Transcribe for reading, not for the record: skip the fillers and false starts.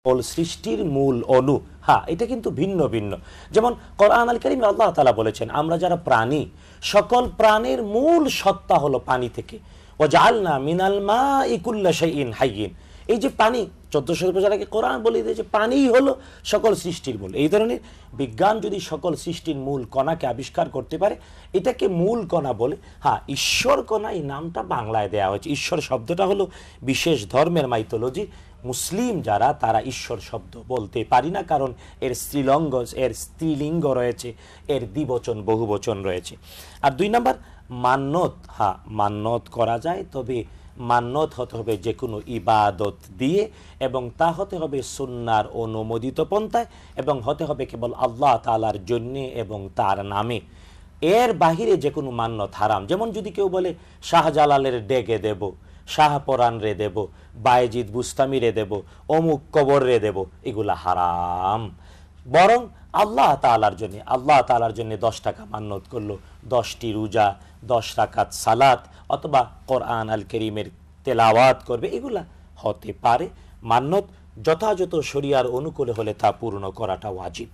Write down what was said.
সৃষ্টির মূল অনু, হ্যাঁ এটা কিন্তু ভিন্ন ভিন্ন। যেমন কোরআন আল কারীমে আল্লাহ তাআলা বলেছেন আমরা যারা প্রাণী, সকল প্রাণের মূল সত্তা হলো পানি থেকে। ওয়াজআলনা মিনাল মাই কুল্লা শাইইন হাইয়িন, এই যে পানি 1400 বছর আগে কোরআন বলে দিয়েছে পানিই হলো সকল সৃষ্টির মূল। এই ধরনের বিজ্ঞান যদি সকল সৃষ্টির মূল কণাকে আবিষ্কার করতে পারে, এটাকে মূল কণা বলে। হ্যাঁ, ঈশ্বর কণা এই নামটা বাংলায় দেওয়া হয়েছে। ঈশ্বর শব্দটা হলো বিশেষ ধর্মের মাইথোলজি। মুসলিম যারা তারা ঈশ্বর শব্দ বলতে পারি না, কারণ এর স্ত্রীলিঙ্গ রয়েছে, এর দ্বিবচন বহুবচন রয়েছে। আর 2 নাম্বার মান্যত, হ্যাঁ মান্যত করা যায়, তবে মান্যত হতে হবে যে কোনো ইবাদত দিয়ে, এবং তা হতে হবে সুন্নাহর অনুমোদিত পন্থায়, এবং হতে হবে কেবল আল্লাহ তাআলার জন্যে এবং তার নামে। এর বাহিরে যে কোনো মান্যত হারাম। যেমন যদি কেউ বলে শাহজালালের ডেকে দেব, শাহপরাণ রে দেব, বায়েজিদ বুস্তামি রে দেব, অমুক কবর রে দেব, এগুলা হারাম। বরং আল্লাহ তাআলার জন্য 10 টাকা মান্যত করলো, 10টি রোজা, 10 রাকাত সালাত, অথবা কোরআন আল কারীমের তেলাওয়াত করবে, এগুলা হতে পারে। মান্যত যথাযথ শরিয়ার অনুকূলে হলে তা পূর্ণ করাটা ওয়াজিব।